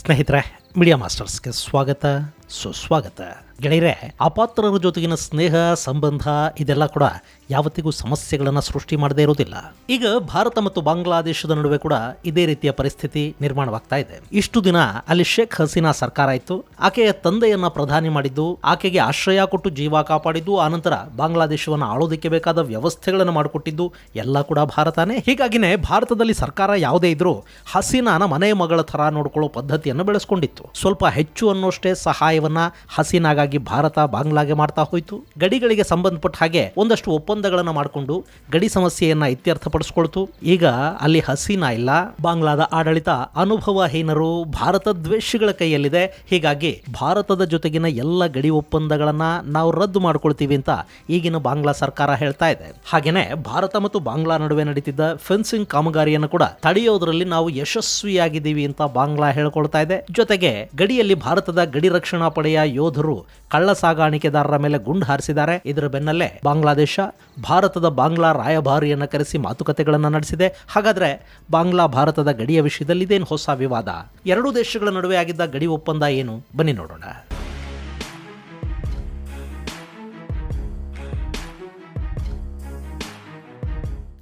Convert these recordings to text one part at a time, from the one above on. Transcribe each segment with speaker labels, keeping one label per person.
Speaker 1: ಸ್ನೇಹಿತರೆ, ಮೀಡಿಯಾ ಮಾಸ್ಟರ್ಸ್ಗೆ ಸ್ವಾಗತ ಸುಸ್ವಾಗತ. ಗೆಳೆಯರೆ, ಅಪಾತ್ರರ ಜೊತೆಗಿನ ಸ್ನೇಹ ಸಂಬಂಧ ಇದೆಲ್ಲ ಕೂಡ ಯಾವತ್ತಿಗೂ ಸಮಸ್ಯೆಗಳನ್ನು ಸೃಷ್ಟಿ ಮಾಡದೇ ಇರೋದಿಲ್ಲ. ಈಗ ಭಾರತ ಮತ್ತು ಬಾಂಗ್ಲಾದೇಶದ ನಡುವೆ ಕೂಡ ಇದೇ ರೀತಿಯ ಪರಿಸ್ಥಿತಿ ನಿರ್ಮಾಣವಾಗ್ತಾ ಇದೆ. ಇಷ್ಟು ದಿನ ಅಲ್ಲಿ ಶೇಖ್ ಹಸೀನಾ ಸರ್ಕಾರ ಇತ್ತು. ಆಕೆಯ ತಂದೆಯನ್ನ ಪ್ರಧಾನಿ ಮಾಡಿದ್ದು, ಆಕೆಗೆ ಆಶ್ರಯ ಕೊಟ್ಟು ಜೀವ ಕಾಪಾಡಿದ್ದು, ಆನಂತರ ಬಾಂಗ್ಲಾದೇಶವನ್ನು ಆಳೋದಕ್ಕೆ ಬೇಕಾದ ವ್ಯವಸ್ಥೆಗಳನ್ನು ಮಾಡಿಕೊಟ್ಟಿದ್ದು ಎಲ್ಲ ಕೂಡ ಭಾರತನೇ. ಹೀಗಾಗಿನೇ ಭಾರತದಲ್ಲಿ ಸರ್ಕಾರ ಯಾವುದೇ ಇದ್ರೂ ಹಸೀನಾನ ಮನೆ ಮಗಳ ಥರ ನೋಡ್ಕೊಳ್ಳೋ ಪದ್ಧತಿಯನ್ನು ಬೆಳೆಸ್ಕೊಂಡಿತ್ತು. ಸ್ವಲ್ಪ ಹೆಚ್ಚು ಅನ್ನೋಷ್ಟೇ ಸಹಾಯವನ್ನ ಹಸೀನಾಗಾಗಿ ಭಾರತ ಬಾಂಗ್ಲಾಗೆ ಮಾಡ್ತಾ ಹೋಯಿತು. ಗಡಿಗಳಿಗೆ ಸಂಬಂಧಪಟ್ಟ ಹಾಗೆ ಒಂದಷ್ಟು ಒಪ್ಪಂದಗಳನ್ನು ಮಾಡಿಕೊಂಡು ಗಡಿ ಸಮಸ್ಯೆಯನ್ನ ಇತ್ಯರ್ಥಪಡಿಸ್ಕೊಳ್ತು. ಈಗ ಅಲ್ಲಿ ಹಸೀನಾ ಇಲ್ಲ. ಬಾಂಗ್ಲಾದ ಆಡಳಿತ ಅನುಭವಹೀನರು, ಭಾರತ ದ್ವೇಷಿಗಳ ಕೈಯಲ್ಲಿದೆ. ಹೀಗಾಗಿ ಭಾರತದ ಜೊತೆಗಿನ ಎಲ್ಲ ಗಡಿ ಒಪ್ಪಂದಗಳನ್ನ ನಾವು ರದ್ದು ಮಾಡ್ಕೊಳ್ತೀವಿ ಅಂತ ಈಗಿನ ಬಾಂಗ್ಲಾ ಸರ್ಕಾರ ಹೇಳ್ತಾ ಇದೆ. ಹಾಗೇನೆ ಭಾರತ ಮತ್ತು ಬಾಂಗ್ಲಾ ನಡುವೆ ನಡೀತಿದ್ದ ಫೆನ್ಸಿಂಗ್ ಕಾಮಗಾರಿಯನ್ನು ಕೂಡ ತಡೆಯೋದ್ರಲ್ಲಿ ನಾವು ಯಶಸ್ವಿಯಾಗಿದ್ದೀವಿ ಅಂತ ಬಾಂಗ್ಲಾ ಹೇಳ್ಕೊಳ್ತಾ ಇದೆ. ಜೊತೆಗೆ ಗಡಿಯಲ್ಲಿ ಭಾರತದ ಗಡಿ ರಕ್ಷಣಾ ಪಡೆಯ ಯೋಧರು ಕಳ್ಳ ಸಾಗಾಣಿಕೆದಾರರ ಮೇಲೆ ಗುಂಡು ಹಾರಿಸಿದ್ದಾರೆ. ಇದರ ಬೆನ್ನಲ್ಲೇ ಬಾಂಗ್ಲಾದೇಶ ಭಾರತದ ಬಾಂಗ್ಲಾ ರಾಯಭಾರಿಯನ್ನು ಕರೆಸಿ ಮಾತುಕತೆಗಳನ್ನು ನಡೆಸಿದೆ. ಹಾಗಾದ್ರೆ ಬಾಂಗ್ಲಾ ಭಾರತದ ಗಡಿಯ ವಿಷಯದಲ್ಲಿ ಇದೇನು ಹೊಸ ವಿವಾದ? ಎರಡೂ ದೇಶಗಳ ನಡುವೆ ಆಗಿದ್ದ ಗಡಿ ಒಪ್ಪಂದ ಏನು? ಬನ್ನಿ ನೋಡೋಣ.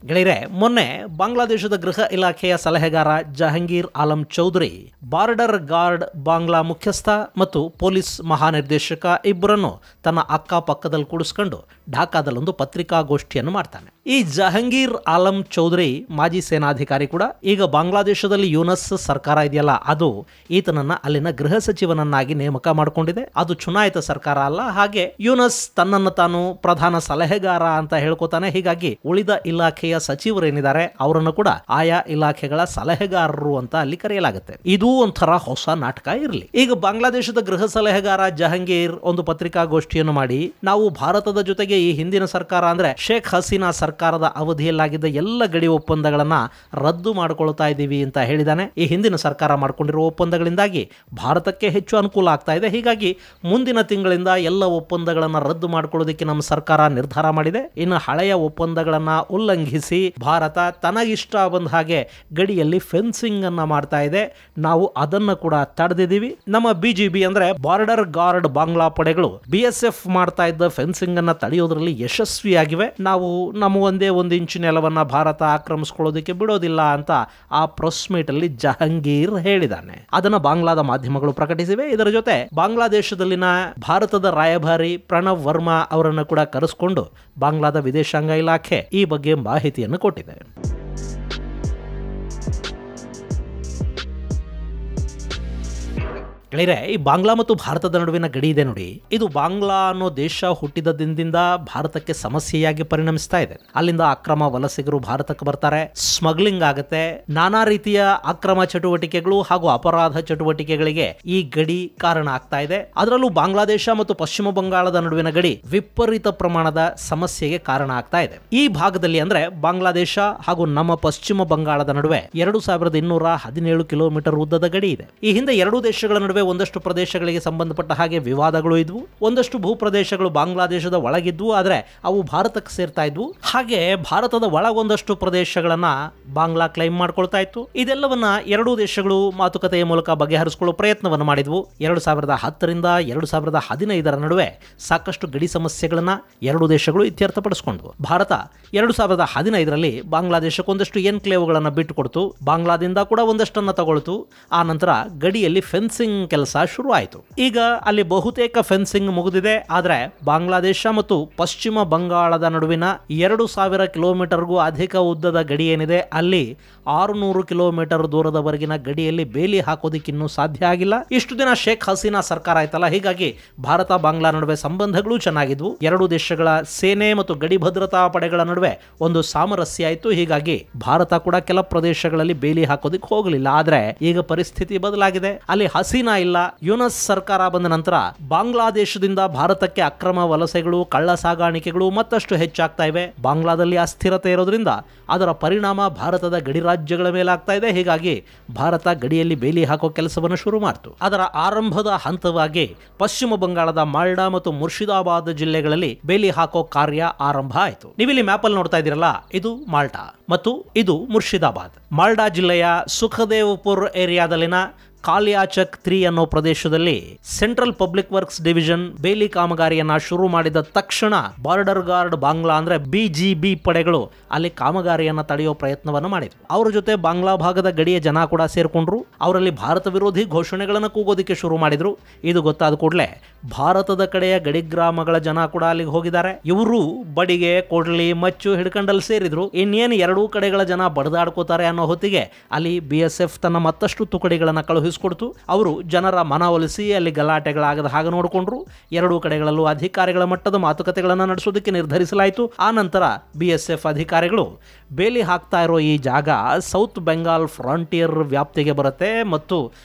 Speaker 1: ಗೆಳೆಯರೆ, ಮೊನ್ನೆ ಬಾಂಗ್ಲಾದೇಶದ ಗೃಹ ಇಲಾಖೆಯ ಸಲಹೆಗಾರ ಜಹಂಗೀರ್ ಆಲಂ ಚೌಧರಿ ಬಾರ್ಡರ್ ಗಾರ್ಡ್ ಬಾಂಗ್ಲಾ ಮುಖ್ಯಸ್ಥ ಮತ್ತು ಪೊಲೀಸ್ ಮಹಾನಿರ್ದೇಶಕ ಇಬ್ಬರನ್ನು ತನ್ನ ಅಕ್ಕಪಕ್ಕದಲ್ಲಿ ಕೂಡಿಸ್ಕೊಂಡು ಢಾಕಾದಲ್ಲೊಂದು ಪತ್ರಿಕಾಗೋಷ್ಠಿಯನ್ನು ಮಾಡ್ತಾನೆ. ಈ ಜಹಂಗೀರ್ ಆಲಂ ಚೌಧರಿ ಮಾಜಿ ಸೇನಾಧಿಕಾರಿ ಕೂಡ. ಈಗ ಬಾಂಗ್ಲಾದೇಶದಲ್ಲಿ ಯೂನಸ್ ಸರ್ಕಾರ ಇದೆಯಲ್ಲ, ಅದು ಈತನನ್ನ ಅಲ್ಲಿನ ಗೃಹ ಸಚಿವನನ್ನಾಗಿ ನೇಮಕ ಮಾಡಿಕೊಂಡಿದೆ. ಅದು ಚುನಾಯಿತ ಸರ್ಕಾರ ಅಲ್ಲ. ಹಾಗೆ ಯೂನಸ್ ತನ್ನನ್ನು ತಾನು ಪ್ರಧಾನ ಸಲಹೆಗಾರ ಅಂತ ಹೇಳ್ಕೊತಾನೆ. ಹೀಗಾಗಿ ಉಳಿದ ಇಲಾಖೆಯ ಸಚಿವರೇನಿದ್ದಾರೆ ಅವರನ್ನು ಕೂಡ ಆಯಾ ಇಲಾಖೆಗಳ ಸಲಹೆಗಾರರು ಅಂತ ಅಲ್ಲಿ ಕರೆಯಲಾಗುತ್ತೆ. ಇದು ಒಂಥರ ಹೊಸ ನಾಟಕ ಇರಲಿ. ಈಗ ಬಾಂಗ್ಲಾದೇಶದ ಗೃಹ ಸಲಹೆಗಾರ ಜಹಂಗೀರ್ ಒಂದು ಪತ್ರಿಕಾಗೋಷ್ಠಿಯನ್ನು ಮಾಡಿ, ನಾವು ಭಾರತದ ಜೊತೆಗೆ ಈ ಹಿಂದಿನ ಸರ್ಕಾರ ಅಂದ್ರೆ ಶೇಖ್ ಹಸೀನಾ ಸರ್ಕಾರದ ಅವಧಿಯಲ್ಲಾಗಿದ್ದ ಎಲ್ಲ ಗಡಿ ಒಪ್ಪಂದಗಳನ್ನ ರದ್ದು ಮಾಡಿಕೊಳ್ತಾ ಇದ್ದೀವಿ ಅಂತ ಹೇಳಿದಾನೆ. ಈ ಹಿಂದಿನ ಸರ್ಕಾರ ಮಾಡಿಕೊಂಡಿರುವ ಒಪ್ಪಂದಗಳಿಂದಾಗಿ ಭಾರತಕ್ಕೆ ಹೆಚ್ಚು ಅನುಕೂಲ ಆಗ್ತಾ ಇದೆ. ಹೀಗಾಗಿ ಮುಂದಿನ ತಿಂಗಳಿಂದ ಎಲ್ಲ ಒಪ್ಪಂದಗಳನ್ನ ರದ್ದು ಮಾಡಿಕೊಳ್ಳೋದಕ್ಕೆ ನಮ್ಮ ಸರ್ಕಾರ ನಿರ್ಧಾರ ಮಾಡಿದೆ. ಇನ್ನು ಹಳೆಯ ಒಪ್ಪಂದಗಳನ್ನ ಉಲ್ಲಂಘಿಸಿ ಭಾರತ ತನಗಿಷ್ಟ ಬಂದ ಹಾಗೆ ಗಡಿಯಲ್ಲಿ ಫೆನ್ಸಿಂಗ್ ಅನ್ನ ಮಾಡ್ತಾ ಇದೆ. ನಾವು ಅದನ್ನ ಕೂಡ ತಡೆದಿದ್ದೀವಿ. ನಮ್ಮ ಬಿಜಿಬಿ ಅಂದ್ರೆ ಬಾರ್ಡರ್ ಗಾರ್ಡ್ ಬಾಂಗ್ಲಾ ಪಡೆಗಳು BSF ಮಾಡ್ತಾ ಇದ್ದ ಫೆನ್ಸಿಂಗ್ ಅನ್ನ ತಡೆಯೋದ್ರಲ್ಲಿ ಯಶಸ್ವಿಯಾಗಿವೆ. ನಾವು ನಮ್ಮ ಒಂದೇ ಒಂದು ಇಂಚು ನೆಲವನ್ನ ಭಾರತ ಆಕ್ರಮಿಸಿಕೊಳ್ಳೋದಕ್ಕೆ ಬಿಡೋದಿಲ್ಲ ಅಂತ ಆ ಪ್ರೆಸ್ ಮೀಟ್ ಅಲ್ಲಿ ಜಹಂಗೀರ್ ಹೇಳಿದ್ದಾನೆ. ಅದನ್ನ ಬಾಂಗ್ಲಾದ ಮಾಧ್ಯಮಗಳು ಪ್ರಕಟಿಸಿವೆ. ಇದರ ಜೊತೆ ಬಾಂಗ್ಲಾದೇಶದಲ್ಲಿನ ಭಾರತದ ರಾಯಭಾರಿ ಪ್ರಣವ್ ವರ್ಮಾ ಅವರನ್ನು ಕೂಡ ಕರೆಸಿಕೊಂಡು ಬಾಂಗ್ಲಾದ ವಿದೇಶಾಂಗ ಇಲಾಖೆ ಈ ಬಗ್ಗೆ ಮಾಹಿತಿಯನ್ನು ಕೊಟ್ಟಿದೆ. ಗೆಳೆಯರೆ, ಈ ಬಾಂಗ್ಲಾ ಮತ್ತು ಭಾರತದ ನಡುವಿನ ಗಡಿ ಇದೆ ನೋಡಿ, ಇದು ಬಾಂಗ್ಲಾ ಅನ್ನೋ ದೇಶ ಹುಟ್ಟಿದ ದಿನದಿಂದ ಭಾರತಕ್ಕೆ ಸಮಸ್ಯೆಯಾಗಿ ಪರಿಣಮಿಸ್ತಾ ಇದೆ. ಅಲ್ಲಿಂದ ಅಕ್ರಮ ವಲಸಿಗರು ಭಾರತಕ್ಕೆ ಬರ್ತಾರೆ, ಸ್ಮಗ್ಲಿಂಗ್ ಆಗುತ್ತೆ, ನಾನಾ ರೀತಿಯ ಅಕ್ರಮ ಚಟುವಟಿಕೆಗಳು ಹಾಗೂ ಅಪರಾಧ ಚಟುವಟಿಕೆಗಳಿಗೆ ಈ ಗಡಿ ಕಾರಣ ಆಗ್ತಾ ಇದೆ. ಅದರಲ್ಲೂ ಬಾಂಗ್ಲಾದೇಶ ಮತ್ತು ಪಶ್ಚಿಮ ಬಂಗಾಳದ ನಡುವಿನ ಗಡಿ ವಿಪರೀತ ಪ್ರಮಾಣದ ಸಮಸ್ಯೆಗೆ ಕಾರಣ ಆಗ್ತಾ ಇದೆ. ಈ ಭಾಗದಲ್ಲಿ ಅಂದ್ರೆ ಬಾಂಗ್ಲಾದೇಶ ಹಾಗೂ ನಮ್ಮ ಪಶ್ಚಿಮ ಬಂಗಾಳದ ನಡುವೆ 2217 ಕಿಲೋಮೀಟರ್ ಉದ್ದದ ಗಡಿ ಇದೆ. ಈ ಹಿಂದೆ ಎರಡೂ ದೇಶಗಳ ನಡುವೆ ಒಂದಷ್ಟು ಪ್ರದೇಶಗಳಿಗೆ ಸಂಬಂಧಪಟ್ಟ ಹಾಗೆ ವಿವಾದಗಳು ಇದ್ವು. ಒಂದಷ್ಟು ಭೂಪ್ರದೇಶಗಳು ಬಾಂಗ್ಲಾದೇಶದ ಒಳಗಿದ್ವು, ಆದ್ರೆ ಅವು ಭಾರತಕ್ಕೆ ಸೇರ್ತಾ ಇದ್ವು. ಹಾಗೆ ಭಾರತದ ಒಳಗೊಂದಷ್ಟು ಪ್ರದೇಶಗಳನ್ನ ಬಾಂಗ್ಲಾ ಕ್ಲೈಮ್ ಮಾಡ್ಕೊಳ್ತಾ ಇತ್ತು. ಇದೆಲ್ಲವನ್ನ ಎರಡೂ ದೇಶಗಳು ಮಾತುಕತೆಯ ಮೂಲಕ ಬಗೆಹರಿಸಿಕೊಳ್ಳೋ ಪ್ರಯತ್ನವನ್ನು ಮಾಡಿದ್ವು. 2010ರಿಂದ 2015 ನಡುವೆ ಸಾಕಷ್ಟು ಗಡಿ ಸಮಸ್ಯೆಗಳನ್ನ ಎರಡೂ ದೇಶಗಳು ಇತ್ಯರ್ಥಪಡಿಸಿಕೊಂಡ್ವು. ಭಾರತ 2015ರಲ್ಲಿ ಬಾಂಗ್ಲಾದೇಶಕ್ಕೆ ಒಂದಷ್ಟು ಎನ್ಕ್ಲೇವ್ಗಳನ್ನ ಬಿಟ್ಟುಕೊಡ್ತು. ಬಾಂಗ್ಲಾದಿಂದ ಕೂಡ ಒಂದಷ್ಟನ್ನ ತಗೊಳ್ತು. ಆ ನಂತರ ಗಡಿಯಲ್ಲಿ ಫೆನ್ಸಿಂಗ್ ಕೆಲಸ ಶುರು ಆಯಿತು. ಈಗ ಅಲ್ಲಿ ಬಹುತೇಕ ಫೆನ್ಸಿಂಗ್ ಮುಗಿದಿದೆ. ಆದ್ರೆ ಬಾಂಗ್ಲಾದೇಶ ಮತ್ತು ಪಶ್ಚಿಮ ಬಂಗಾಳದ ನಡುವಿನ 2000 ಕಿಲೋಮೀಟರ್ಗೂ ಅಧಿಕ ಉದ್ದದ ಗಡಿ ಏನಿದೆ, ಅಲ್ಲಿ 600 ಕಿಲೋಮೀಟರ್ ದೂರದವರೆಗಿನ ಗಡಿಯಲ್ಲಿ ಬೇಲಿ ಹಾಕೋದಿಕ್ಕಿನ್ನೂ ಸಾಧ್ಯ ಆಗಿಲ್ಲ. ಇಷ್ಟು ದಿನ ಶೇಖ್ ಹಸೀನಾ ಸರ್ಕಾರ ಆಯ್ತಲ್ಲ, ಹೀಗಾಗಿ ಭಾರತ ಬಾಂಗ್ಲಾ ನಡುವೆ ಸಂಬಂಧಗಳು ಚೆನ್ನಾಗಿದ್ವು. ಎರಡೂ ದೇಶಗಳ ಸೇನೆ ಮತ್ತು ಗಡಿ ಭದ್ರತಾ ಪಡೆಗಳ ನಡುವೆ ಒಂದು ಸಾಮರಸ್ಯ ಆಯಿತು. ಹೀಗಾಗಿ ಭಾರತ ಕೂಡ ಕೆಲ ಪ್ರದೇಶಗಳಲ್ಲಿ ಬೇಲಿ ಹಾಕೋದಿಕ್ ಹೋಗಲಿಲ್ಲ. ಆದ್ರೆ ಈಗ ಪರಿಸ್ಥಿತಿ ಬದಲಾಗಿದೆ. ಅಲ್ಲಿ ಹಸೀನಾ ಇಲ್ಲ. ಯೂನಸ್ ಸರ್ಕಾರ ಬಂದ ನಂತರ ಬಾಂಗ್ಲಾದೇಶದಿಂದ ಭಾರತಕ್ಕೆ ಅಕ್ರಮ ವಲಸೆಗಳು, ಕಳ್ಳ ಸಾಗಾಣಿಕೆಗಳು ಮತ್ತಷ್ಟು ಹೆಚ್ಚಾಗ್ತಾ ಇವೆ. ಬಾಂಗ್ಲಾದಲ್ಲಿ ಅಸ್ಥಿರತೆ ಇರೋದ್ರಿಂದ ಅದರ ಪರಿಣಾಮ ಭಾರತದ ಗಡಿ ರಾಜ್ಯಗಳ ಮೇಲೆ ಆಗ್ತಾ ಇದೆ. ಹೀಗಾಗಿ ಭಾರತ ಗಡಿಯಲ್ಲಿ ಬೇಲಿ ಹಾಕೋ ಕೆಲಸವನ್ನು ಶುರು ಮಾಡಿತು. ಅದರ ಆರಂಭದ ಹಂತವಾಗಿ ಪಶ್ಚಿಮ ಬಂಗಾಳದ ಮಾಲ್ಡಾ ಮತ್ತು ಮುರ್ಷಿದಾಬಾದ್ ಜಿಲ್ಲೆಗಳಲ್ಲಿ ಬೇಲಿ ಹಾಕೋ ಕಾರ್ಯ ಆರಂಭ ಆಯಿತು. ನೀವಿಲ್ಲಿ ಮ್ಯಾಪ್ ಅಲ್ಲಿ ನೋಡ್ತಾ ಇದ್ದೀರಲ್ಲ, ಇದು ಮಾಲ್ಡಾ ಮತ್ತು ಇದು ಮುರ್ಷಿದಾಬಾದ್. ಮಾಲ್ಡಾ ಜಿಲ್ಲೆಯ ಸುಖದೇವ್ಪುರ್ ಏರಿಯಾದಲ್ಲಿನ ಕಾಲಿಯಾಚಕ್ 3 ಅನ್ನೋ ಪ್ರದೇಶದಲ್ಲಿ ಸೆಂಟ್ರಲ್ ಪಬ್ಲಿಕ್ ವರ್ಕ್ಸ್ ಡಿವಿಷನ್ ಬೇಲಿ ಕಾಮಗಾರಿಯನ್ನ ಶುರು ಮಾಡಿದ ತಕ್ಷಣ ಬಾರ್ಡರ್ ಗಾರ್ಡ್ ಬಾಂಗ್ಲಾ ಅಂದ್ರೆ BGB ಪಡೆಗಳು ಅಲ್ಲಿ ಕಾಮಗಾರಿಯನ್ನ ತಡೆಯೋ ಪ್ರಯತ್ನವನ್ನ ಮಾಡಿದ್ರು. ಅವರ ಜೊತೆ ಬಾಂಗ್ಲಾ ಭಾಗದ ಗಡಿಯ ಜನ ಕೂಡ ಸೇರ್ಕೊಂಡ್ರು. ಅವರಲ್ಲಿ ಭಾರತ ವಿರೋಧಿ ಘೋಷಣೆಗಳನ್ನು ಕೂಗೋದಿಕ್ಕೆ ಶುರು ಮಾಡಿದ್ರು. ಇದು ಗೊತ್ತಾದ ಕೂಡಲೇ ಭಾರತದ ಕಡೆಯ ಗಡಿ ಗ್ರಾಮಗಳ ಜನ ಕೂಡ ಅಲ್ಲಿಗೆ ಹೋಗಿದ್ದಾರೆ. ಇವರು ಬಡಿಗೆ ಕೊಡ್ಲಿ ಮಚ್ಚು ಹಿಡ್ಕಂಡಲ್ಲಿ ಸೇರಿದ್ರು. ಇನ್ನೇನು ಎರಡೂ ಕಡೆಗಳ ಜನ ಬಡದಾಡ್ಕೋತಾರೆ ಅನ್ನೋ ಹೊತ್ತಿಗೆ ಅಲ್ಲಿ BSF ತನ್ನ ಮತ್ತಷ್ಟು ತುಕಡಿಗಳನ್ನ ಕಳುಹಿಸಿಕೊಡ್ತು. ಅವರು ಜನರ ಮನವೊಲಿಸಿ ಅಲ್ಲಿ ಗಲಾಟೆಗಳಾಗದ ಹಾಗೆ ನೋಡಿಕೊಂಡ್ರು. ಎರಡೂ ಕಡೆಗಳಲ್ಲೂ ಅಧಿಕಾರಿಗಳ ಮಟ್ಟದ ಮಾತುಕತೆಗಳನ್ನು ನಡೆಸೋದಕ್ಕೆ ನಿರ್ಧರಿಸಲಾಯಿತು. ಆ ನಂತರ BSF ಅಧಿಕಾರಿಗಳು ಬೇಲಿ ಹಾಕ್ತಾ ಇರೋ ಈ ಜಾಗ ಸೌತ್ ಬೆಂಗಾಲ್ ಫ್ರಾಂಟಿಯರ್ ವ್ಯಾಪ್ತಿಗೆ ಬರುತ್ತೆ ಮತ್ತು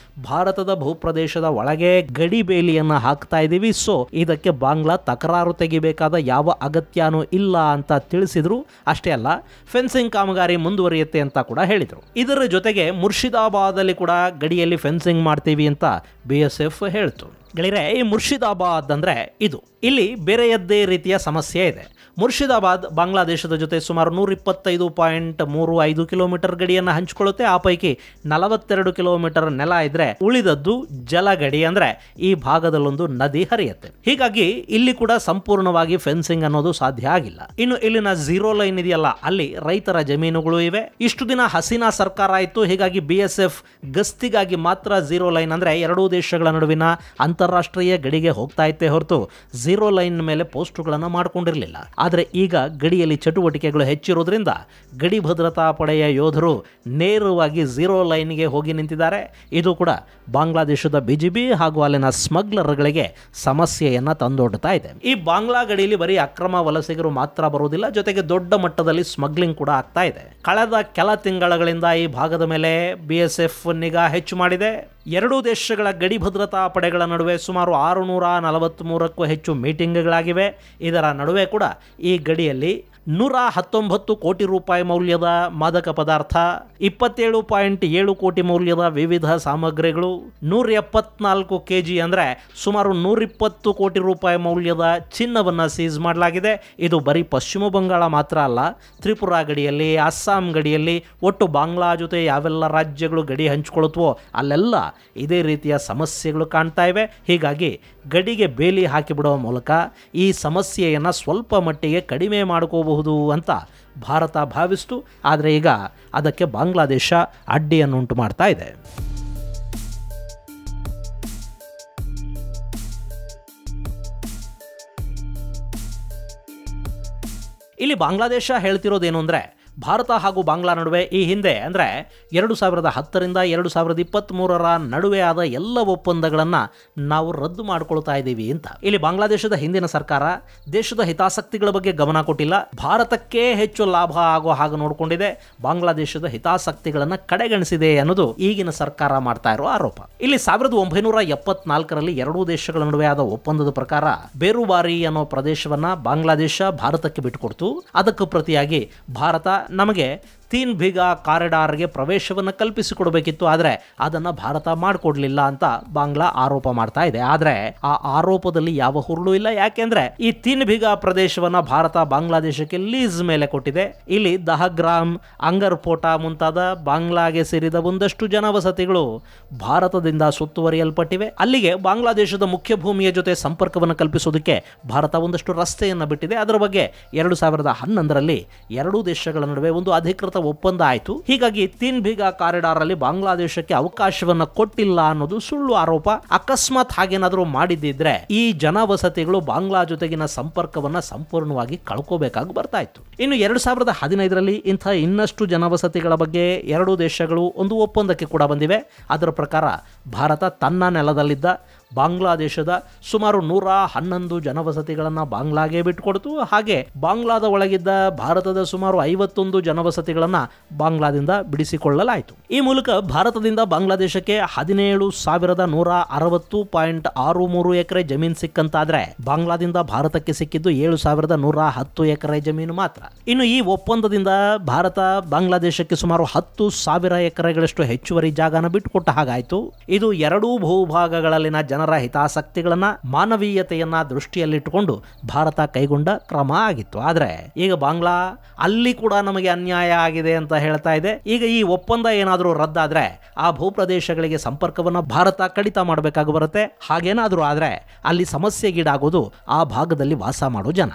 Speaker 1: ಭಾರತದ ಭೂಪ್ರದೇಶದ ಒಳಗೆ ಗಡಿ ಬೇಲಿಯನ್ನ ಹಾಕ್ತಾ ಇದೀವಿ, ಸೊ ಇದಕ್ಕೆ ಬಾಂಗ್ಲಾ ತಕರಾರು ತೆಗಿಬೇಕಾದ ಯಾವ ಅಗತ್ಯನೂ ಇಲ್ಲ ಅಂತ ತಿಳಿಸಿದ್ರು. ಅಷ್ಟೇ ಅಲ್ಲ, ಫೆನ್ಸಿಂಗ್ ಕಾಮಗಾರಿ ಮುಂದುವರಿಯುತ್ತೆ ಅಂತ ಕೂಡ ಹೇಳಿದರು. ಇದರ ಜೊತೆಗೆ ಮುರ್ಷಿದಾಬಾದ್ ಅಲ್ಲಿ ಕೂಡ ಗಡಿಯಲ್ಲಿ ಫೆನ್ಸಿಂಗ್ ಮಾಡ್ತೀವಿ ಅಂತ BSF ಹೇಳ್ತು. ಗೆಳೆಯರೆ, ಈ ಮುರ್ಷಿದಾಬಾದ್ ಅಂದ್ರೆ ಇಲ್ಲಿ ಬೇರೆಯದ್ದೇ ರೀತಿಯ ಸಮಸ್ಯೆ ಇದೆ. ಮುರ್ಷಿದಾಬಾದ್ ಬಾಂಗ್ಲಾದೇಶದ ಜೊತೆ ಸುಮಾರು 125.35 ಕಿಲೋಮೀಟರ್ ಗಡಿಯನ್ನು ಹಂಚಿಕೊಳ್ಳುತ್ತೆ. ಆ ಪೈಕಿ 42 ಕಿಲೋಮೀಟರ್ ನೆಲ ಇದ್ರೆ ಉಳಿದದ್ದು ಜಲಗಡಿ, ಅಂದ್ರೆ ಈ ಭಾಗದಲ್ಲೊಂದು ನದಿ ಹರಿಯುತ್ತೆ. ಹೀಗಾಗಿ ಇಲ್ಲಿ ಕೂಡ ಸಂಪೂರ್ಣವಾಗಿ ಫೆನ್ಸಿಂಗ್ ಅನ್ನೋದು ಸಾಧ್ಯ ಆಗಿಲ್ಲ. ಇನ್ನು ಇಲ್ಲಿನ ಝೀರೋ ಲೈನ್ ಇದೆಯಲ್ಲ, ಅಲ್ಲಿ ರೈತರ ಜಮೀನುಗಳು ಇವೆ. ಇಷ್ಟು ದಿನ ಹಸೀನಾ ಸರ್ಕಾರ ಇತ್ತು. ಹೀಗಾಗಿ BSF ಗಸ್ತಿಗಾಗಿ ಮಾತ್ರ ಝೀರೋ ಲೈನ್ ಅಂದ್ರೆ ಎರಡೂ ದೇಶಗಳ ನಡುವಿನ ಅಂತಾರಾಷ್ಟ್ರೀಯ ಗಡಿಗೆ ಹೋಗ್ತಾ ಇತ್ತೆ ಹೊರತು ಝೀರೋ ಲೈನ್ ಮೇಲೆ ಪೋಸ್ಟುಗಳನ್ನು ಮಾಡಿಕೊಂಡಿರಲಿಲ್ಲ. ಆದರೆ ಈಗ ಗಡಿಯಲ್ಲಿ ಚಟುವಟಿಕೆಗಳು ಹೆಚ್ಚಿರೋದ್ರಿಂದ ಗಡಿ ಭದ್ರತಾ ಪಡೆಯ ಯೋಧರು ನೇರವಾಗಿ ಝೀರೋ ಲೈನ್ಗೆ ಹೋಗಿ ನಿಂತಿದ್ದಾರೆ. ಇದು ಕೂಡ ಬಾಂಗ್ಲಾದೇಶದ BGB ಹಾಗೂ ಅಲ್ಲಿನ ಸ್ಮಗ್ಲರ್ಗಳಿಗೆ ಸಮಸ್ಯೆಯನ್ನ ತಂದೊಡ್ತಾ ಇದೆ. ಈ ಬಾಂಗ್ಲಾ ಗಡಿಯಲ್ಲಿ ಬರೀ ಅಕ್ರಮ ವಲಸಿಗರು ಮಾತ್ರ ಬರುವುದಿಲ್ಲ, ಜೊತೆಗೆ ದೊಡ್ಡ ಮಟ್ಟದಲ್ಲಿ ಸ್ಮಗ್ಲಿಂಗ್ ಕೂಡ ಆಗ್ತಾ ಇದೆ. ಕಳೆದ ಕೆಲ ತಿಂಗಳುಗಳಿಂದ ಈ ಭಾಗದ ಮೇಲೆ BSF ನಿಗಾ ಹೆಚ್ಚು ಮಾಡಿದೆ. ಎರಡೂ ದೇಶಗಳ ಗಡಿ ಭದ್ರತಾ ಪಡೆಗಳ ನಡುವೆ ಸುಮಾರು 643ಕ್ಕೂ ಹೆಚ್ಚು ಮೀಟಿಂಗ್ಗಳಾಗಿವೆ. ಇದರ ನಡುವೆ ಕೂಡ ಈ ಗಡಿಯಲ್ಲಿ 119 ಕೋಟಿ ರೂಪಾಯಿ ಮೌಲ್ಯದ ಮಾದಕ ಪದಾರ್ಥ, 27.7 ಕೋಟಿ ಮೌಲ್ಯದ ವಿವಿಧ ಸಾಮಗ್ರಿಗಳು, 174 kg ಅಂದ್ರೆ ಸುಮಾರು 120 ಕೋಟಿ ರೂಪಾಯಿ ಮೌಲ್ಯದ ಚಿನ್ನವನ್ನು ಸೀಸ್ ಮಾಡಲಾಗಿದೆ. ಇದು ಬರೀ ಪಶ್ಚಿಮ ಬಂಗಾಳ ಮಾತ್ರ ಅಲ್ಲ, ತ್ರಿಪುರಾ ಗಡಿಯಲ್ಲಿ, ಅಸ್ಸಾಂ ಗಡಿಯಲ್ಲಿ, ಒಟ್ಟು ಬಾಂಗ್ಲಾ ಜೊತೆ ಯಾವೆಲ್ಲ ರಾಜ್ಯಗಳು ಗಡಿ ಹಂಚಿಕೊಳ್ಳುತ್ತವೋ ಅಲ್ಲೆಲ್ಲ ಇದೇ ರೀತಿಯ ಸಮಸ್ಯೆಗಳು ಕಾಣ್ತಾ ಇವೆ. ಹೀಗಾಗಿ ಗಡಿಗೆ ಬೇಲಿ ಹಾಕಿಬಿಡುವ ಮೂಲಕ ಈ ಸಮಸ್ಯೆಯನ್ನು ಸ್ವಲ್ಪ ಮಟ್ಟಿಗೆ ಕಡಿಮೆ ಮಾಡಿಕೋಬಹುದು ಅಂತ ಭಾರತ ಭಾವಿಸ್ತು. ಆದರೆ ಈಗ ಅದಕ್ಕೆ ಬಾಂಗ್ಲಾದೇಶ ಅಡ್ಡಿಯನ್ನುಂಟು ಮಾಡ್ತಾ ಇದೆ. ಇಲ್ಲಿ ಬಾಂಗ್ಲಾದೇಶ ಹೇಳ್ತಿರೋದೇನು ಅಂದರೆ, ಭಾರತ ಹಾಗೂ ಬಾಂಗ್ಲಾ ನಡುವೆ ಈ ಹಿಂದೆ ಅಂದರೆ 2010ರಿಂದ 2023 ನಡುವೆ ಆದ ಎಲ್ಲ ಒಪ್ಪಂದಗಳನ್ನು ನಾವು ರದ್ದು ಮಾಡಿಕೊಳ್ತಾ ಇದ್ದೀವಿ ಅಂತ. ಇಲ್ಲಿ ಬಾಂಗ್ಲಾದೇಶದ ಹಿಂದಿನ ಸರ್ಕಾರ ದೇಶದ ಹಿತಾಸಕ್ತಿಗಳ ಬಗ್ಗೆ ಗಮನ ಕೊಟ್ಟಿಲ್ಲ, ಭಾರತಕ್ಕೆ ಹೆಚ್ಚು ಲಾಭ ಆಗೋ ಹಾಗೆ ನೋಡಿಕೊಂಡಿದೆ, ಬಾಂಗ್ಲಾದೇಶದ ಹಿತಾಸಕ್ತಿಗಳನ್ನು ಕಡೆಗಣಿಸಿದೆ ಅನ್ನೋದು ಈಗಿನ ಸರ್ಕಾರ ಮಾಡ್ತಾ ಇರೋ ಆರೋಪ. ಇಲ್ಲಿ 1974ರಲ್ಲಿ ಎರಡೂ ದೇಶಗಳ ನಡುವೆ ಆದ ಒಪ್ಪಂದದ ಪ್ರಕಾರ ಬೇರುಬಾರಿ ಅನ್ನೋ ಪ್ರದೇಶವನ್ನ ಬಾಂಗ್ಲಾದೇಶ ಭಾರತಕ್ಕೆ ಬಿಟ್ಟುಕೊಡ್ತು. ಅದಕ್ಕೆ ಪ್ರತಿಯಾಗಿ ಭಾರತ ನಮಗೆ 3 ಬೀಘಾ ಕಾರಿಡಾರ್ಗೆ ಪ್ರವೇಶವನ್ನು ಕಲ್ಪಿಸಿಕೊಡಬೇಕಿತ್ತು, ಆದರೆ ಅದನ್ನು ಭಾರತ ಮಾಡಿಕೊಡ್ಲಿಲ್ಲ ಅಂತ ಬಾಂಗ್ಲಾ ಆರೋಪ ಮಾಡ್ತಾ ಇದೆ. ಆದರೆ ಆ ಆರೋಪದಲ್ಲಿ ಯಾವ ಹುರುಳು ಇಲ್ಲ. ಯಾಕೆಂದ್ರೆ ಈ 3 ಬೀಘಾ ಪ್ರದೇಶವನ್ನ ಭಾರತ ಬಾಂಗ್ಲಾದೇಶಕ್ಕೆ ಲೀಸ್ ಮೇಲೆ ಕೊಟ್ಟಿದೆ. ಇಲ್ಲಿ ದಹಗ್ರಾಮ್, ಅಂಗರ್ಪೋಟ ಮುಂತಾದ ಬಾಂಗ್ಲಾಗೆ ಸೇರಿದ ಒಂದಷ್ಟು ಜನವಸತಿಗಳು ಭಾರತದಿಂದ ಸುತ್ತುವರಿಯಲ್ಪಟ್ಟಿವೆ. ಅಲ್ಲಿಗೆ ಬಾಂಗ್ಲಾದೇಶದ ಮುಖ್ಯ ಭೂಮಿಯ ಜೊತೆ ಸಂಪರ್ಕವನ್ನು ಕಲ್ಪಿಸೋದಕ್ಕೆ ಭಾರತ ಒಂದಷ್ಟು ರಸ್ತೆಯನ್ನು ಬಿಟ್ಟಿದೆ. ಅದರ ಬಗ್ಗೆ 2011ರಲ್ಲಿ ಎರಡೂ ದೇಶಗಳ ನಡುವೆ ಒಂದು ಅಧಿಕೃತ ಒಪ್ಪಂದ ಆಯಿತು. ಹೀಗಾಗಿ 3 ಬೀಘಾ ಕಾರಿಡಾರ್ ಅಲ್ಲಿ ಬಾಂಗ್ಲಾದೇಶಕ್ಕೆ ಅವಕಾಶವನ್ನ ಕೊಟ್ಟಿಲ್ಲ ಅನ್ನೋದು ಸುಳ್ಳು ಆರೋಪ. ಅಕಸ್ಮಾತ್ ಹಾಗೇನಾದರೂ ಮಾಡಿದ್ದಿದ್ರೆ ಈ ಜನವಸತಿಗಳು ಬಾಂಗ್ಲಾ ಜೊತೆಗಿನ ಸಂಪರ್ಕವನ್ನ ಸಂಪೂರ್ಣವಾಗಿ ಕಳ್ಕೋಬೇಕಾಗಿ ಬರ್ತಾ ಇತ್ತು. ಇನ್ನು 2015ರಲ್ಲಿ ಇಂಥ ಇನ್ನಷ್ಟು ಜನವಸತಿಗಳ ಬಗ್ಗೆ ಎರಡೂ ದೇಶಗಳು ಒಂದು ಒಪ್ಪಂದಕ್ಕೆ ಕೂಡ ಬಂದಿವೆ. ಅದರ ಪ್ರಕಾರ ಭಾರತ ತನ್ನ ನೆಲದಲ್ಲಿದ್ದ ಬಾಂಗ್ಲಾದೇಶದ ಸುಮಾರು 111 ಜನವಸತಿಗಳನ್ನು ಬಾಂಗ್ಲಾಗೆ ಬಿಟ್ಟುಕೊಡ್ತು. ಹಾಗೆ ಬಾಂಗ್ಲಾದ ಒಳಗಿದ್ದ ಭಾರತದ ಸುಮಾರು 51 ಜನವಸತಿಗಳನ್ನು ಬಾಂಗ್ಲಾದಿಂದ ಬಿಡಿಸಿಕೊಳ್ಳಲಾಯಿತು. ಈ ಮೂಲಕ ಭಾರತದಿಂದ ಬಾಂಗ್ಲಾದೇಶಕ್ಕೆ 17,160.63 ಎಕರೆ ಜಮೀನು ಸಿಕ್ಕಂತಾದ್ರೆ ಬಾಂಗ್ಲಾದಿಂದ ಭಾರತಕ್ಕೆ ಸಿಕ್ಕಿದ್ದು 7,110 ಎಕರೆ ಜಮೀನು ಮಾತ್ರ. ಇನ್ನು ಈ ಒಪ್ಪಂದದಿಂದ ಭಾರತ ಬಾಂಗ್ಲಾದೇಶಕ್ಕೆ ಸುಮಾರು 10,000 ಎಕರೆಗಳಷ್ಟು ಹೆಚ್ಚುವರಿ ಜಾಗನ ಬಿಟ್ಟುಕೊಟ್ಟ ಹಾಗಾಯಿತು. ಇದು ಎರಡೂ ಭೂಭಾಗಗಳಲ್ಲಿನ ಜನರ ಹಿತಾಸಕ್ತಿಗಳನ್ನ ಮಾನವೀಯತೆಯನ್ನ ದೃಷ್ಟಿಯಲ್ಲಿಟ್ಟುಕೊಂಡು ಭಾರತ ಕೈಗೊಂಡ ಕ್ರಮ ಆಗಿತ್ತು. ಆದ್ರೆ ಈಗ ಬಾಂಗ್ಲಾ ಅಲ್ಲಿ ಕೂಡ ನಮಗೆ ಅನ್ಯಾಯ ಆಗಿದೆ ಅಂತ ಹೇಳ್ತಾ ಇದೆ. ಈಗ ಈ ಒಪ್ಪಂದ ಏನಾದರೂ ರದ್ದಾದ್ರೆ ಆ ಭೂಪ್ರದೇಶಗಳಿಗೆ ಸಂಪರ್ಕವನ್ನ ಭಾರತ ಕಡಿತ ಮಾಡಬೇಕಾಗಿ ಬರುತ್ತೆ. ಹಾಗೇನಾದರೂ ಆದ್ರೆ ಅಲ್ಲಿ ಸಮಸ್ಯೆಗೀಡಾಗೋದು ಆ ಭಾಗದಲ್ಲಿ ವಾಸ ಮಾಡೋ ಜನ.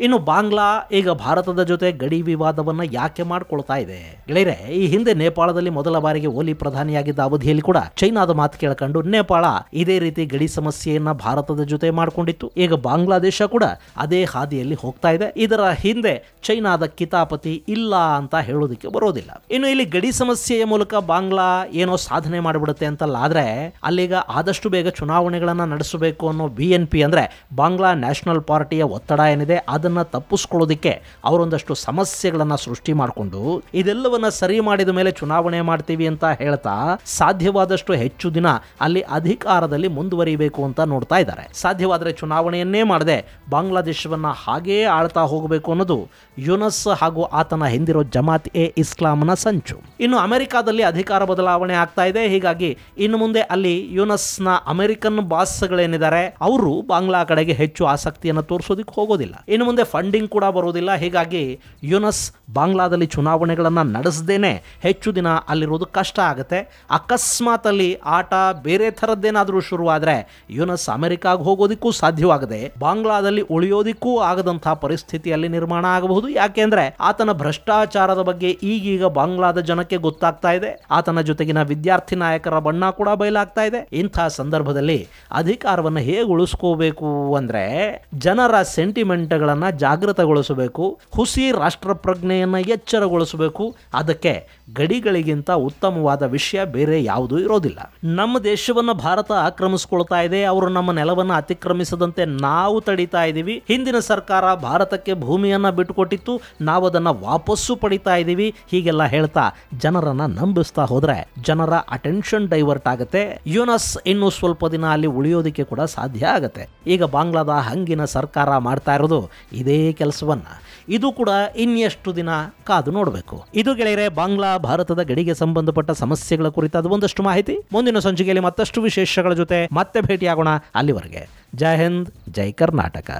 Speaker 1: ಇನ್ನು ಬಾಂಗ್ಲಾ ಈಗ ಭಾರತದ ಜೊತೆ ಗಡಿ ವಿವಾದವನ್ನ ಯಾಕೆ ಮಾಡ್ಕೊಳ್ತಾ ಇದೆ ಗೆಳೆಯರೆ? ಈ ಹಿಂದೆ ನೇಪಾಳದಲ್ಲಿ ಮೊದಲ ಬಾರಿಗೆ ಓಲಿ ಪ್ರಧಾನಿಯಾಗಿದ್ದ ಅವಧಿಯಲ್ಲಿ ಕೂಡ ಚೈನಾದ ಮಾತು ಕೇಳ್ಕೊಂಡು ನೇಪಾಳ ಇದೇ ರೀತಿ ಗಡಿ ಸಮಸ್ಯೆಯನ್ನ ಭಾರತದ ಜೊತೆ ಮಾಡ್ಕೊಂಡಿತ್ತು. ಈಗ ಬಾಂಗ್ಲಾದೇಶ ಕೂಡ ಅದೇ ಹಾದಿಯಲ್ಲಿ ಹೋಗ್ತಾ ಇದೆ. ಇದರ ಹಿಂದೆ ಚೈನಾದ ಕಿತಾಪತಿ ಇಲ್ಲ ಅಂತ ಹೇಳೋದಕ್ಕೆ ಬರೋದಿಲ್ಲ. ಇನ್ನು ಇಲ್ಲಿ ಗಡಿ ಸಮಸ್ಯೆಯ ಮೂಲಕ ಬಾಂಗ್ಲಾ ಏನೋ ಸಾಧನೆ ಮಾಡಿಬಿಡುತ್ತೆ ಅಂತಲ್ಲ, ಆದ್ರೆ ಅಲ್ಲಿಗ ಆದಷ್ಟು ಬೇಗ ಚುನಾವಣೆಗಳನ್ನ ನಡೆಸಬೇಕು ಅನ್ನೋ BNP ಅಂದ್ರೆ ಬಾಂಗ್ಲಾ ನ್ಯಾಷನಲ್ ಪಾರ್ಟಿಯ ಒತ್ತಡ ಏನಿದೆ ಅದನ್ನ ತಪ್ಪಿಸ್ಕೊಳ್ಳೋದಿಕ್ಕೆ ಅವರೊಂದಷ್ಟು ಸಮಸ್ಯೆಗಳನ್ನ ಸೃಷ್ಟಿ ಮಾಡಿಕೊಂಡು ಇದೆಲ್ಲವನ್ನ ಸರಿ ಮಾಡಿದ ಮೇಲೆ ಚುನಾವಣೆ ಮಾಡ್ತೀವಿ ಅಂತ ಹೇಳ್ತಾ ಸಾಧ್ಯವಾದಷ್ಟು ಹೆಚ್ಚು ದಿನ ಅಲ್ಲಿ ಅಧಿಕಾರದಲ್ಲಿ ಮುಂದುವರಿಬೇಕು ಅಂತ ನೋಡ್ತಾ ಇದ್ದಾರೆ. ಸಾಧ್ಯವಾದರೆ ಚುನಾವಣೆಯನ್ನೇ ಮಾಡದೆ ಬಾಂಗ್ಲಾದೇಶವನ್ನ ಹಾಗೇ ಆಳ್ತಾ ಹೋಗಬೇಕು ಅನ್ನೋದು ಯೂನಸ್ ಹಾಗೂ ಆತನ ಹಿಂದಿರೋ ಜಮಾತ್ ಎ ಇಸ್ಲಾಂನ ಸಂಚು. ಇನ್ನು ಅಮೆರಿಕಾದಲ್ಲಿ ಅಧಿಕಾರ ಬದಲಾವಣೆ ಆಗ್ತಾ ಇದೆ. ಹೀಗಾಗಿ ಇನ್ನು ಮುಂದೆ ಅಲ್ಲಿ ಯೂನಸ್ನ ಅಮೆರಿಕನ್ ಬಾಸ್ಗಳೇನಿದ್ದಾರೆ ಅವರು ಬಾಂಗ್ಲಾ ಕಡೆಗೆ ಹೆಚ್ಚು ಆಸಕ್ತಿಯನ್ನು ತೋರಿಸೋದಕ್ಕೆ ಹೋಗೋದಿಲ್ಲ. ಇನ್ನು ಮುಂದೆ ಫಂಡಿಂಗ್ ಕೂಡ ಬರೋದಿಲ್ಲ. ಹೀಗಾಗಿ ಯೂನಸ್ ಬಾಂಗ್ಲಾದಲ್ಲಿ ಚುನಾವಣೆಗಳನ್ನು ನಡೆಸದೇನೆ ಹೆಚ್ಚು ದಿನ ಅಲ್ಲಿರೋದು ಕಷ್ಟ ಆಗುತ್ತೆ. ಅಕಸ್ಮಾತ್ ಅಲ್ಲಿ ಆಟ ಬೇರೆ ಥರದ್ದೇನಾದರೂ ಶುರುವಾದರೆ ಯೂನಸ್ ಅಮೆರಿಕಾಗೆ ಹೋಗೋದಕ್ಕೂ ಸಾಧ್ಯವಾಗದೆ ಬಾಂಗ್ಲಾದಲ್ಲಿ ಉಳಿಯೋದಿಕ್ಕೂ ಆಗದಂತಹ ಪರಿಸ್ಥಿತಿಯಲ್ಲಿ ನಿರ್ಮಾಣ ಆಗಬಹುದು. ಯಾಕೆಂದ್ರೆ ಆತನ ಭ್ರಷ್ಟಾಚಾರದ ಬಗ್ಗೆ ಈಗೀಗ ಬಾಂಗ್ಲಾದ ಜನಕ್ಕೆ ಗೊತ್ತಾಗ್ತಾ ಇದೆ. ಆತನ ಜೊತೆಗಿನ ವಿದ್ಯಾರ್ಥಿ ನಾಯಕರ ಬಣ್ಣ ಕೂಡ ಬಯಲಾಗ್ತಾ ಇದೆ. ಇಂಥ ಸಂದರ್ಭದಲ್ಲಿ ಅಧಿಕಾರವನ್ನು ಹೇಗೆ ಉಳಿಸ್ಕೋಬೇಕು ಅಂದ್ರೆ ಜನರ ಸೆಂಟಿಮೆಂಟ್ಗಳನ್ನ ಜಾಗೃತಗೊಳಿಸಬೇಕು, ಹುಸಿ ರಾಷ್ಟ್ರ ಪ್ರಜ್ಞೆಯನ್ನ ಎಚ್ಚರಗೊಳಿಸಬೇಕು. ಅದಕ್ಕೆ ಗಡಿಗಳಿಗಿಂತ ಉತ್ತಮವಾದ ವಿಷಯ ಬೇರೆ ಯಾವುದೂ ಇರೋದಿಲ್ಲ. ನಮ್ಮ ದೇಶವನ್ನ ಭಾರತ ಆಕ್ರಮಿಸಿಕೊಳ್ತಾ ಇದೆ, ಅವರು ನಮ್ಮ ನೆಲವನ್ನ ಅತಿಕ್ರಮಿಸದಂತೆ ನಾವು ತಡೀತಾ ಇದ್ದೀವಿ. ಹಿಂದಿನ ಸರ್ಕಾರ ಭಾರತಕ್ಕೆ ಭೂಮಿಯನ್ನ ಬಿಟ್ಟುಕೊಟ್ಟಿತ್ತು, ನಾವು ಅದನ್ನ ವಾಪಸ್ಸು ಪಡಿತಾ ಇದ್ದೀವಿ. ಹೀಗೆಲ್ಲ ಹೇಳ್ತಾ ಜನರನ್ನ ನಂಬಿಸ್ತಾ ಹೋದ್ರೆ ಜನರ ಅಟೆನ್ಷನ್ ಡೈವರ್ಟ್ ಆಗುತ್ತೆ. ಯೂನಸ್ ಇನ್ನು ಸ್ವಲ್ಪ ದಿನ ಅಲ್ಲಿ ಉಳಿಯೋದಕ್ಕೆ ಕೂಡ ಸಾಧ್ಯ ಆಗುತ್ತೆ. ಈಗ ಬಾಂಗ್ಲಾದ ಹಂಗಿನ ಸರ್ಕಾರ ಮಾಡ್ತಾ ಇರೋದು ಇದೇ ಕೆಲಸವನ್ನ. ಇದು ಕೂಡ ಇನ್ನೆಷ್ಟು ದಿನ ಕಾದು ನೋಡಬೇಕು. ಇದು ಗೆಳೆಯರೆ ಬಾಂಗ್ಲಾ ಭಾರತದ ಗಡಿಗೆ ಸಂಬಂಧಪಟ್ಟ ಸಮಸ್ಯೆಗಳ ಕುರಿತಾದ ಒಂದಷ್ಟು ಮಾಹಿತಿ. ಮುಂದಿನ ಸಂಚಿಕೆಯಲ್ಲಿ ಮತ್ತಷ್ಟು ವಿಶೇಷಗಳ ಜೊತೆ ಮತ್ತೆ ಭೇಟಿಯಾಗೋಣ. ಅಲ್ಲಿವರೆಗೆ ಜೈ ಹಿಂದ್, ಜೈ ಕರ್ನಾಟಕ.